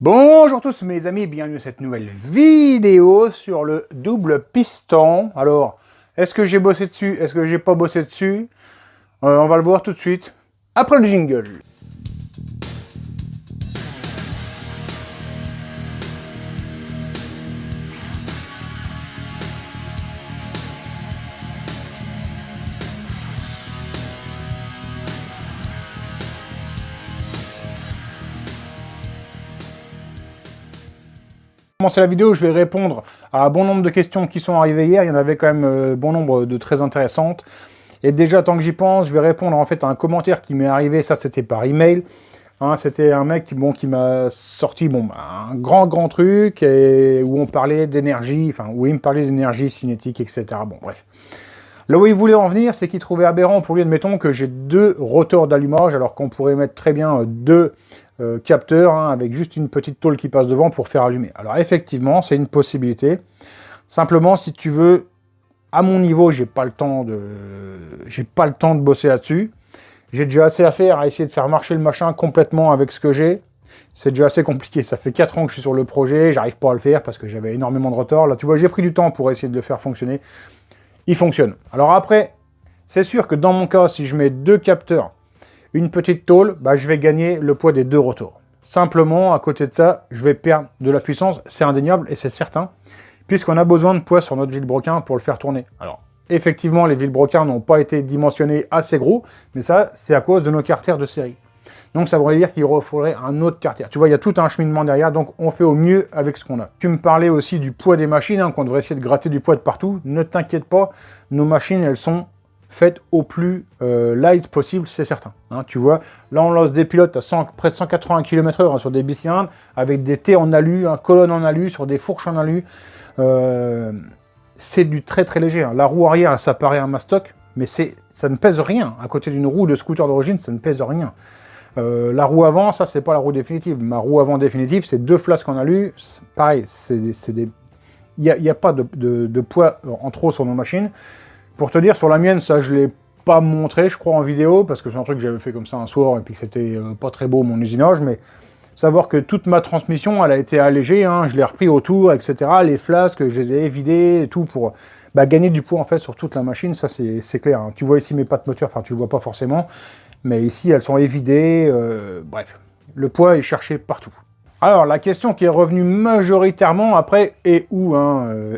Bonjour tous mes amis, bienvenue à cette nouvelle vidéo sur le double piston. Alors, est-ce que j'ai bossé dessus? Est-ce que j'ai pas bossé dessus? On va le voir tout de suite, après le jingle. Pour commencer la vidéo, je vais répondre à un bon nombre de questions qui sont arrivées hier. Il y en avait quand même bon nombre de très intéressantes. Et déjà, tant que j'y pense, je vais répondre en fait à un commentaire qui m'est arrivé. Ça, c'était par email. Hein, c'était un mec qui m'a sorti un grand truc où on parlait d'énergie, enfin, où il me parlait d'énergie cinétique, etc. Bon, bref. Là où il voulait en venir, c'est qu'il trouvait aberrant pour lui, admettons, que j'ai deux rotors d'allumage, alors qu'on pourrait mettre très bien deux capteurs, hein, avec juste une petite tôle qui passe devant pour faire allumer. Alors effectivement, c'est une possibilité. Simplement, si tu veux, à mon niveau, j'ai pas le temps de bosser là-dessus. J'ai déjà assez à faire à essayer de faire marcher le machin complètement avec ce que j'ai. C'est déjà assez compliqué. Ça fait 4 ans que je suis sur le projet, j'arrive pas à le faire parce que j'avais énormément de retard. Là, tu vois, j'ai pris du temps pour essayer de le faire fonctionner. Il fonctionne. Alors après, c'est sûr que dans mon cas, si je mets deux capteurs, une petite tôle, je vais gagner le poids des deux rotors. Simplement, à côté de ça, je vais perdre de la puissance, c'est indéniable et c'est certain, puisqu'on a besoin de poids sur notre vilebrequin pour le faire tourner. Alors, effectivement, les vilebrequins n'ont pas été dimensionnés assez gros, mais ça, c'est à cause de nos carters de série. Donc ça voudrait dire qu'il faudrait un autre carter. Tu vois, il y a tout un cheminement derrière, donc on fait au mieux avec ce qu'on a. Tu me parlais aussi du poids des machines, hein, qu'on devrait essayer de gratter du poids de partout. Ne t'inquiète pas, nos machines, elles sont faites au plus light possible, c'est certain. Hein, tu vois, là on lance des pilotes à près de 180 km/h hein, sur des bicylindres, avec des T en alu, colonne en alu, sur des fourches en alu. C'est du très léger. Hein. La roue arrière, ça paraît un mastoc, mais ça ne pèse rien. À côté d'une roue de scooter d'origine, ça ne pèse rien. La roue avant, ça c'est pas la roue définitive. Ma roue avant définitive, c'est deux flasques en alu. Pareil, il n'y a pas de poids en trop sur nos machines. Pour te dire, sur la mienne, ça je l'ai pas montré, je crois, en vidéo, parce que c'est un truc que j'avais fait comme ça un soir, et puis que c'était pas très beau mon usinage, mais savoir que toute ma transmission, elle a été allégée, hein, je l'ai repris autour, etc. Les flasques, je les ai vidées, et tout, pour gagner du poids, en fait, sur toute la machine, ça c'est clair. Hein. Tu vois ici mes pattes moteur, enfin tu le vois pas forcément, mais ici, elles sont évidées, bref. Le poids est cherché partout. Alors, la question qui est revenue majoritairement après, et où,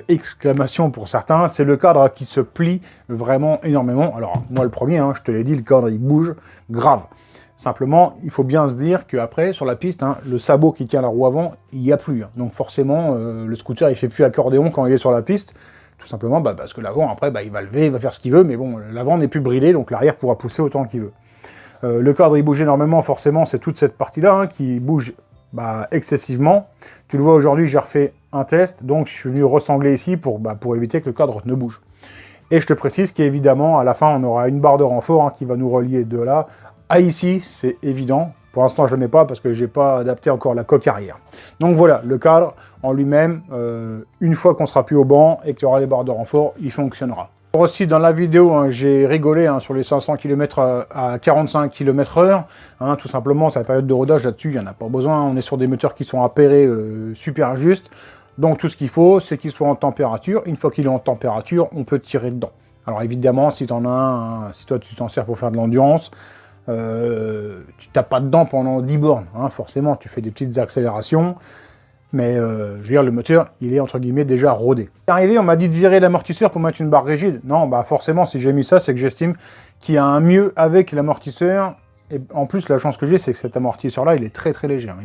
exclamation pour certains, c'est le cadre qui se plie vraiment énormément. Alors, moi le premier, hein, je te l'ai dit, le cadre il bouge grave. Simplement, il faut bien se dire qu'après, sur la piste, hein, le sabot qui tient la roue avant, il n'y a plus. Hein. Donc forcément, le scooter, il fait plus accordéon quand il est sur la piste. Tout simplement parce que l'avant, après, il va lever, il va faire ce qu'il veut, mais bon, l'avant n'est plus bridé, donc l'arrière pourra pousser autant qu'il veut. Le cadre, il bouge énormément, forcément, c'est toute cette partie-là hein, qui bouge excessivement. Tu le vois aujourd'hui, j'ai refait un test, donc je suis venu ressangler ici pour éviter que le cadre ne bouge. Et je te précise qu'évidemment, à la fin, on aura une barre de renfort hein, qui va nous relier de là à ici, c'est évident. Pour l'instant, je ne le mets pas parce que je n'ai pas adapté encore la coque arrière. Donc voilà, le cadre en lui-même, une fois qu'on sera plus au banc et qu'il y aura les barres de renfort, il fonctionnera. Aussi dans la vidéo, hein, j'ai rigolé hein, sur les 500 km à 45 km/h. Hein, tout simplement, c'est la période de rodage là-dessus, il n'y en a pas besoin. On est sur des moteurs qui sont appairés super justes. Donc tout ce qu'il faut, c'est qu'il soit en température. Une fois qu'il est en température, on peut tirer dedans. Alors évidemment, si tu en as un, si toi tu t'en sers pour faire de l'endurance, tu tapes pas dedans pendant 10 bornes. Hein, forcément, tu fais des petites accélérations. Mais je veux dire, le moteur, il est entre guillemets déjà rodé. Arrivé, on m'a dit de virer l'amortisseur pour mettre une barre rigide. Non, forcément, si j'ai mis ça, c'est que j'estime qu'il y a un mieux avec l'amortisseur. Et en plus, la chance que j'ai, c'est que cet amortisseur-là, il est très léger. Hein.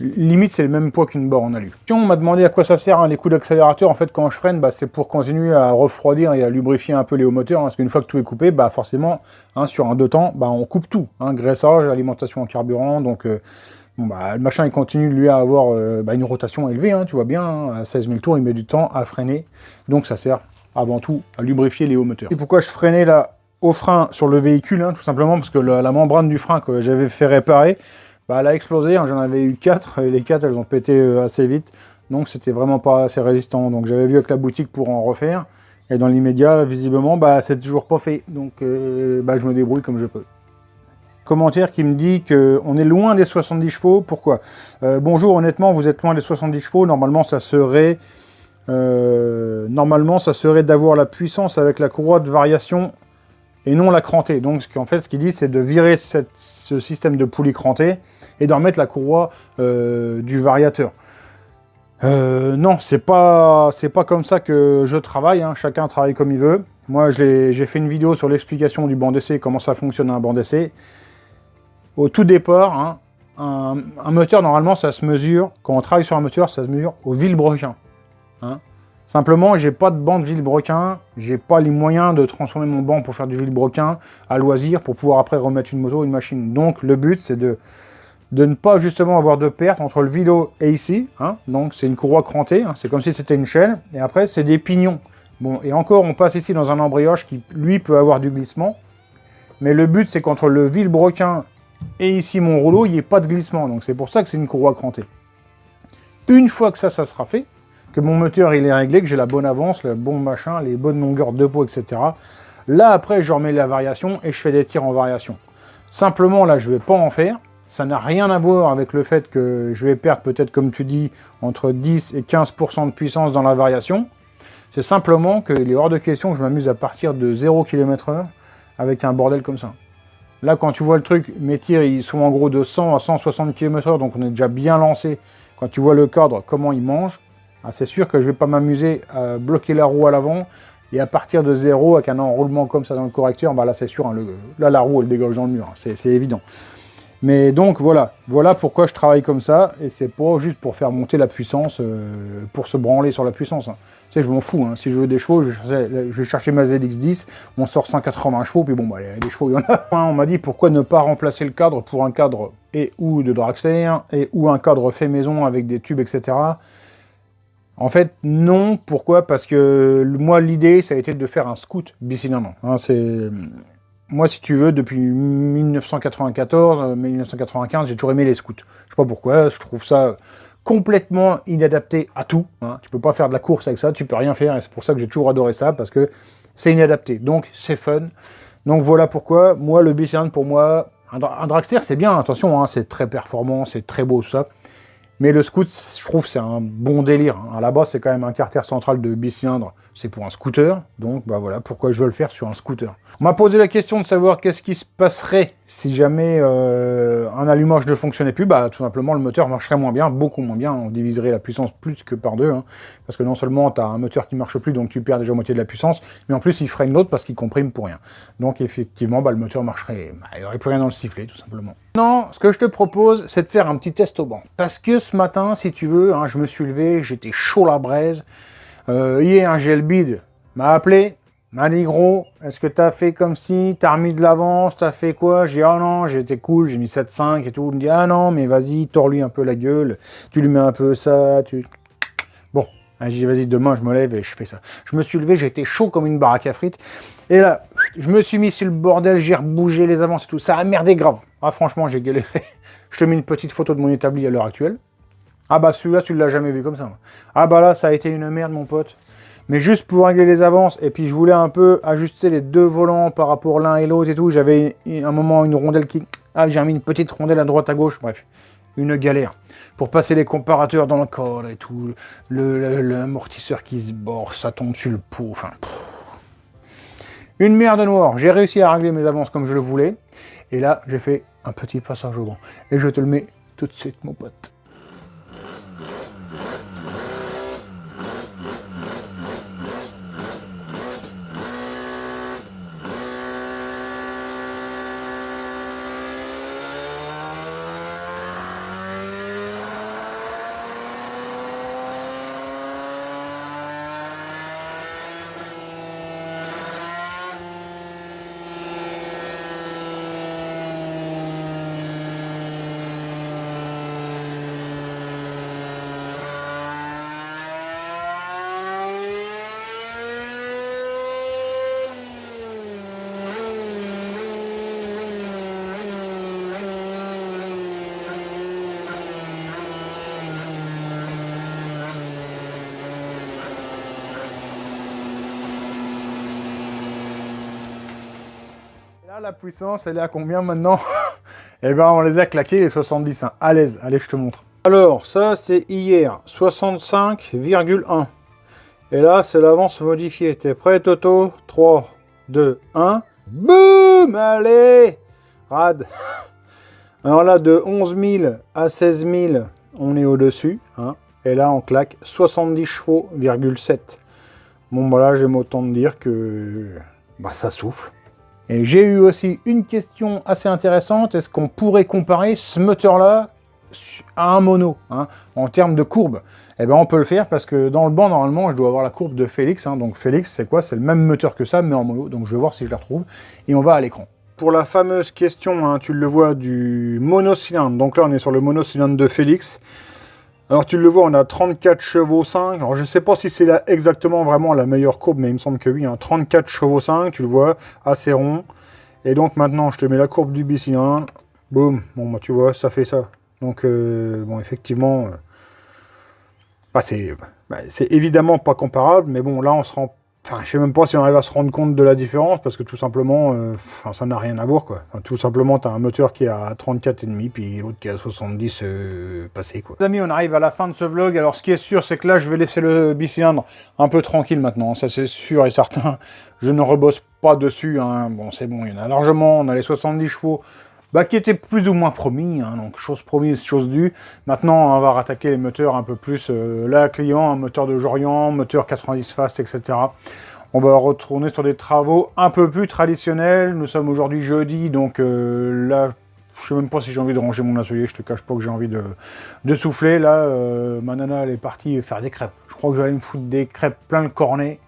Limite, c'est le même poids qu'une barre en alu. On m'a demandé à quoi ça sert hein, les coups d'accélérateur. En fait, quand je freine, c'est pour continuer à refroidir et à lubrifier un peu les hauts moteurs. Hein, parce qu'une fois que tout est coupé, forcément, hein, sur un deux temps, on coupe tout. Hein, graissage, alimentation en carburant, donc... le machin il continue lui à avoir une rotation élevée, hein, tu vois bien, hein, à 16 000 tours il met du temps à freiner, donc ça sert avant tout à lubrifier les hauts moteurs. Et pourquoi je freinais là au frein sur le véhicule, hein, tout simplement parce que la membrane du frein que j'avais fait réparer, elle a explosé, hein, j'en avais eu 4, et les 4 elles ont pété assez vite, donc c'était vraiment pas assez résistant, donc j'avais vu avec la boutique pour en refaire, et dans l'immédiat, visiblement, c'est toujours pas fait, donc je me débrouille comme je peux. commentaire qui me dit qu'on est loin des 70 chevaux. Pourquoi? Bonjour, honnêtement, vous êtes loin des 70 chevaux. Normalement, ça serait d'avoir la puissance avec la courroie de variation et non la crantée. Donc, en fait, ce qu'il dit, c'est de virer ce système de poulie crantée et d'en mettre la courroie du variateur. Non, c'est pas comme ça que je travaille, hein. Chacun travaille comme il veut. Moi, j'ai fait une vidéo sur l'explication du banc d'essai, comment ça fonctionne un banc d'essai. Au tout départ, hein, un moteur, normalement, ça se mesure, quand on travaille sur un moteur, ça se mesure au vilebrequin. Hein. Simplement, j'ai pas de banc de vilebrequin, j'ai pas les moyens de transformer mon banc pour faire du vilebrequin à loisir, pour pouvoir après remettre une moto ou une machine. Donc, le but, c'est de ne pas justement avoir de perte entre le vilo et ici. Hein. Donc, c'est une courroie crantée, hein. C'est comme si c'était une chaîne, et après, c'est des pignons. Bon, et encore, on passe ici dans un embrayage qui, lui, peut avoir du glissement. Mais le but, c'est qu'entre le vilebrequin et ici mon rouleau, il n'y ait pas de glissement. Donc c'est pour ça que c'est une courroie crantée. Une fois que ça sera fait, que mon moteur il est réglé, que j'ai la bonne avance, le bon machin, les bonnes longueurs de peau, etc. Là, après, je remets la variation et je fais des tirs en variation. Simplement, là, je ne vais pas en faire. Ça n'a rien à voir avec le fait que je vais perdre peut-être, comme tu dis, entre 10 et 15% de puissance dans la variation. C'est simplement qu'il est hors de question que je m'amuse à partir de 0 km/h avec un bordel comme ça. Là, quand tu vois le truc, mes tirs, ils sont en gros de 100 à 160 km/h, donc on est déjà bien lancé. Quand tu vois le cadre, comment il mange, ah, c'est sûr que je ne vais pas m'amuser à bloquer la roue à l'avant et à partir de 0, avec un enroulement comme ça dans le correcteur, bah là, c'est sûr, hein, là, la roue, elle dégage dans le mur, hein, c'est évident. Mais donc voilà pourquoi je travaille comme ça, et c'est pas juste pour faire monter la puissance, pour se branler sur la puissance. Hein. Tu sais, je m'en fous, hein. Si je veux des chevaux, je vais chercher ma ZX10, on sort 180 chevaux, puis bon, bah, des chevaux, il y en a. On m'a dit pourquoi ne pas remplacer le cadre pour un cadre et ou de dragster, et ou un cadre fait maison avec des tubes, etc. En fait, non. Pourquoi? Parce que moi, l'idée, ça a été de faire un scoot bicylindre. Hein, moi, si tu veux, depuis 1994, 1995, j'ai toujours aimé les scouts. Je sais pas pourquoi, je trouve ça complètement inadapté à tout. Hein. Tu peux pas faire de la course avec ça, tu peux rien faire, et c'est pour ça que j'ai toujours adoré ça, parce que c'est inadapté. Donc, c'est fun. Donc, voilà pourquoi, moi, le bicylindre, pour moi, un dragster, c'est bien, attention, hein, c'est très performant, c'est très beau, tout ça. Mais le scoot, je trouve, c'est un bon délire. À la base, c'est quand même un carter central de bicylindre. C'est pour un scooter. Donc, bah voilà pourquoi je veux le faire sur un scooter. On m'a posé la question de savoir qu'est-ce qui se passerait si jamais un allumage ne fonctionnait plus. Bah, tout simplement, le moteur marcherait moins bien, beaucoup moins bien. On diviserait la puissance plus que par deux. Hein, parce que non seulement, tu as un moteur qui ne marche plus, donc tu perds déjà moitié de la puissance, mais en plus, il freine l'autre parce qu'il comprime pour rien. Donc, effectivement, bah, le moteur marcherait... Bah, il n'y aurait plus rien dans le sifflet, tout simplement. Non, ce que je te propose, c'est de faire un petit test au banc. Parce que ce matin, si tu veux, hein, je me suis levé, j'étais chaud la braise. Hier, un GLBid m'a appelé, m'a dit gros, est-ce que t'as fait comme si, t'as remis de l'avance, t'as fait quoi? J'ai dit ah non, j'étais cool, j'ai mis 7,5 et tout. Il me dit ah non, mais vas-y, tords-lui un peu la gueule, tu lui mets un peu ça, Bon, j'ai dit vas-y, demain je me lève et je fais ça. Je me suis levé, j'étais chaud comme une baraque à frites. Et là, je me suis mis sur le bordel, j'ai rebougé les avances et tout. Ça a merdé grave. Ah franchement, j'ai galéré. Je te mets une petite photo de mon établi à l'heure actuelle. Ah bah celui-là, tu ne l'as jamais vu comme ça. Ah bah là, ça a été une merde, mon pote. Mais juste pour régler les avances, et puis je voulais un peu ajuster les deux volants par rapport l'un et l'autre et tout. J'avais un moment une rondelle qui... Ah, j'ai mis une petite rondelle à droite, à gauche, bref. Une galère. Pour passer les comparateurs dans le cadre et tout. L'amortisseur qui se bord, ça tombe sur le pot, enfin... Une merde noire. J'ai réussi à régler mes avances comme je le voulais. Et là, j'ai fait un petit passage au banc. Et je te le mets tout de suite, mon pote. Là, la puissance, elle est à combien maintenant? Et ben on les a claqués les 70, hein, à l'aise. Allez, je te montre. Alors, ça c'est hier, 65,1. Et là, c'est l'avance modifiée. T'es prêt, Toto? 3, 2, 1. Boum! Allez! Rad. Alors là, de 11 000 à 16 000, on est au-dessus. Hein. Et là, on claque 70 chevaux,7. Bon, bah là, j'aime autant de dire que bah, ça souffle. Et j'ai eu aussi une question assez intéressante. Est-ce qu'on pourrait comparer ce moteur-là à un mono, hein, en termes de courbe? Eh bien, on peut le faire parce que dans le banc, normalement, je dois avoir la courbe de Félix. Hein. Donc, Félix, c'est quoi? C'est le même moteur que ça, mais en mono. Donc, je vais voir si je la retrouve. Et on va à l'écran. Pour la fameuse question, hein, tu le vois, du monocylindre. Donc là, on est sur le monocylindre de Félix. Alors, tu le vois, on a 34 chevaux 5. Alors, je ne sais pas si c'est là exactement vraiment la meilleure courbe, mais il me semble que oui. Hein, 34 chevaux 5, tu le vois, assez rond. Et donc, maintenant, je te mets la courbe du bicylindre. Boum. Bon, bah, tu vois, ça fait ça. Donc, bon, effectivement, bah, c'est évidemment pas comparable, mais bon, là, on se rend... Enfin, je sais même pas si on arrive à se rendre compte de la différence, parce que tout simplement, ça n'a rien à voir, quoi. Enfin, tout simplement, tu as un moteur qui est à 34,5, puis l'autre qui est à 70 passé, quoi. Les amis, on arrive à la fin de ce vlog. Alors, ce qui est sûr, c'est que là, je vais laisser le bicylindre un peu tranquille maintenant. Ça, c'est sûr et certain. Je ne rebosse pas dessus, hein. Bon, c'est bon, il y en a largement. On a les 70 chevaux. Bah, qui était plus ou moins promis, hein, donc chose promise, chose due. Maintenant, on va rattaquer les moteurs un peu plus. Là, client, un moteur de Jorian, moteur 90 fast, etc. On va retourner sur des travaux un peu plus traditionnels. Nous sommes aujourd'hui jeudi, donc là, je sais même pas si j'ai envie de ranger mon atelier. Je te cache pas que j'ai envie de souffler. Là, ma nana, elle est partie faire des crêpes. Je crois que j'allais me foutre des crêpes plein le cornet.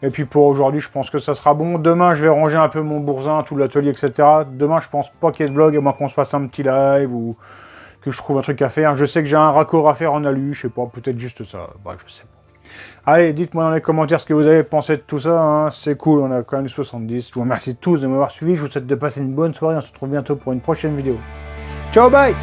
Et puis pour aujourd'hui, je pense que ça sera bon. Demain, je vais ranger un peu mon bourzin, tout l'atelier, etc. Demain, je pense pas qu'il y ait de vlog, à moins qu'on se fasse un petit live ou que je trouve un truc à faire. Je sais que j'ai un raccord à faire en alu, je sais pas, peut-être juste ça. Bah, je sais pas. Allez, dites-moi dans les commentaires ce que vous avez pensé de tout ça. Hein. C'est cool, on a quand même 70. Je vous remercie tous de m'avoir suivi. Je vous souhaite de passer une bonne soirée. On se retrouve bientôt pour une prochaine vidéo. Ciao, bye!